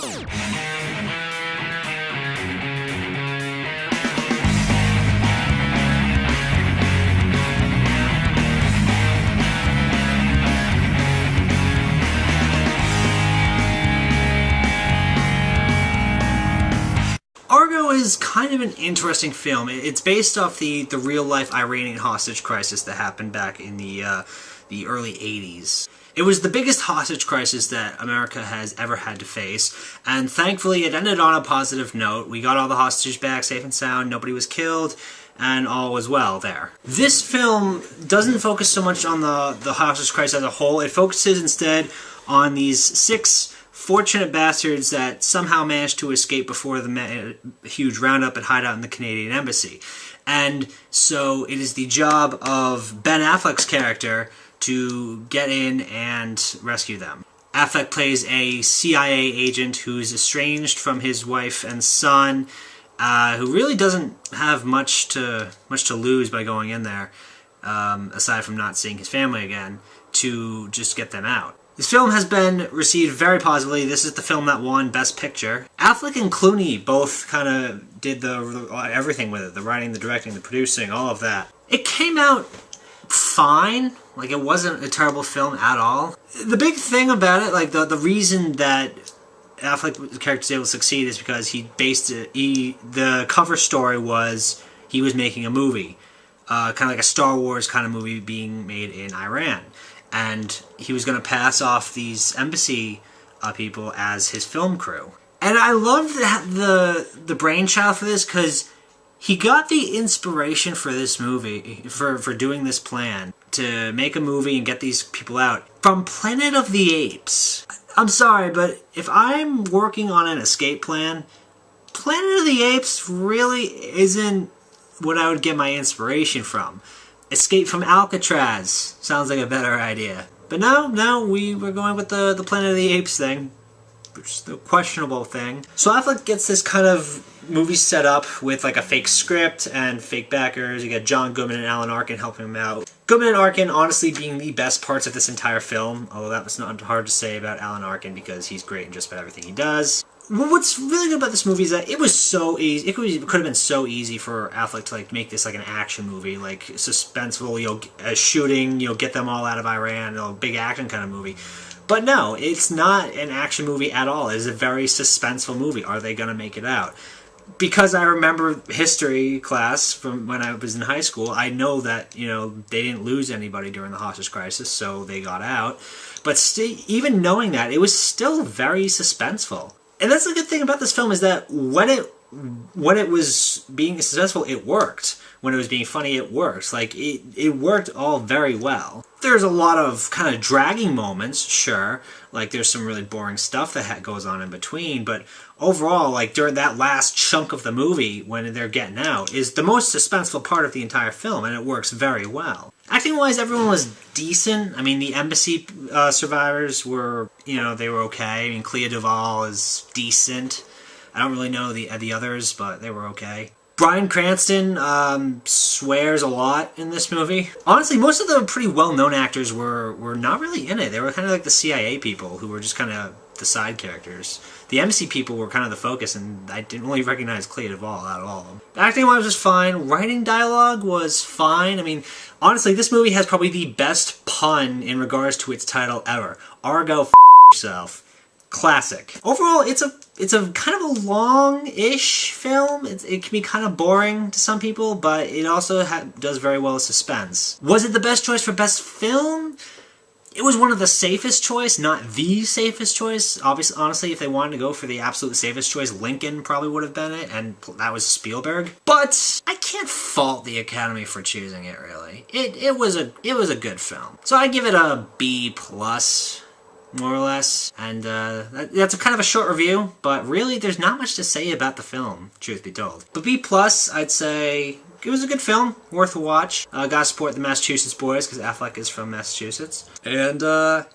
Argo is kind of an interesting film. It's based off the real-life Iranian hostage crisis that happened back in the early 80s. It was the biggest hostage crisis that America has ever had to face, and thankfully it ended on a positive note. We got all the hostages back safe and sound, nobody was killed, and all was well there. This film doesn't focus so much on the hostage crisis as a whole. It focuses instead on these 6 fortunate bastards that somehow managed to escape before the huge roundup and hideout in the Canadian Embassy. And so it is the job of Ben Affleck's character to get in and rescue them. Affleck plays a CIA agent who's estranged from his wife and son, who really doesn't have much to lose by going in there, aside from not seeing his family again, to just get them out. This film has been received very positively. This is the film that won Best Picture. Affleck and Clooney both kind of did everything with it. The writing, the directing, the producing, all of that. It came out fine. Like, it wasn't a terrible film at all. The big thing about it, like the reason that Affleck's character was able to succeed is because he based it, the cover story was he was making a movie. Kind of like a Star Wars kind of movie being made in Iran. And he was going to pass off these embassy people as his film crew. And I love the brainchild for this, because he got the inspiration for this movie, for doing this plan, to make a movie and get these people out, from Planet of the Apes. I'm sorry, but if I'm working on an escape plan, Planet of the Apes really isn't what I would get my inspiration from. Escape from Alcatraz sounds like a better idea. But no, we were going with the Planet of the Apes thing, which is the questionable thing. So Affleck gets this kind of movie set up with like a fake script and fake backers. You got John Goodman and Alan Arkin helping him out. Goodman and Arkin honestly being the best parts of this entire film, although that was not hard to say about Alan Arkin because he's great in just about everything he does. What's really good about this movie is that it was so easy. It could have been so easy for Affleck to like make this like an action movie, like suspenseful, a shooting, get them all out of Iran, big action kind of movie. But no, it's not an action movie at all. It's a very suspenseful movie. Are they going to make it out? Because I remember history class from when I was in high school, I know that, they didn't lose anybody during the hostage crisis, so they got out. But even knowing that, it was still very suspenseful. And that's the good thing about this film, is that when it was being successful, it worked. When it was being funny, it worked. Like, it worked all very well. There's a lot of kind of dragging moments, sure. Like, there's some really boring stuff that goes on in between. But overall, like, during that last chunk of the movie, when they're getting out, is the most suspenseful part of the entire film, and it works very well. Acting-wise, everyone was decent. I mean, the embassy survivors were, they were okay. I mean, Clea Duvall is decent. I don't really know the others, but they were okay. Bryan Cranston swears a lot in this movie. Honestly, most of the pretty well-known actors were not really in it. They were kind of like the CIA people who were just kind of the side characters. The embassy people were kind of the focus, and I didn't really recognize Clea Duvall at all. Acting-wise was fine. Writing dialogue was fine. I mean, honestly, this movie has probably the best pun in regards to its title ever. Argo, f*** yourself. Classic. Overall, it's a kind of a long-ish film. It can be kind of boring to some people, but it also does very well as suspense. Was it the best choice for best film? It was one of the safest choice, not the safest choice. Obviously, honestly, if they wanted to go for the absolute safest choice, Lincoln probably would have been it, and that was Spielberg. But I can't fault the Academy for choosing it, really. It was a good film. So I give it a B+. More or less, and that's a kind of a short review, but really there's not much to say about the film, truth be told. But B+, I'd say it was a good film, worth a watch. Gotta support the Massachusetts boys, because Affleck is from Massachusetts. And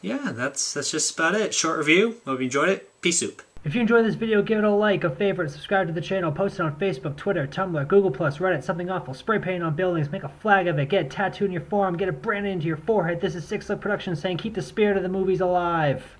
yeah, that's just about it. Short review, hope you enjoyed it. Peace soup. If you enjoyed this video, give it a like, a favorite, subscribe to the channel, post it on Facebook, Twitter, Tumblr, Google+, Reddit, Something Awful, spray paint on buildings, make a flag of it, get it tattooed in your forearm, get it branded into your forehead. This is SickSlickProductions saying keep the spirit of the movies alive.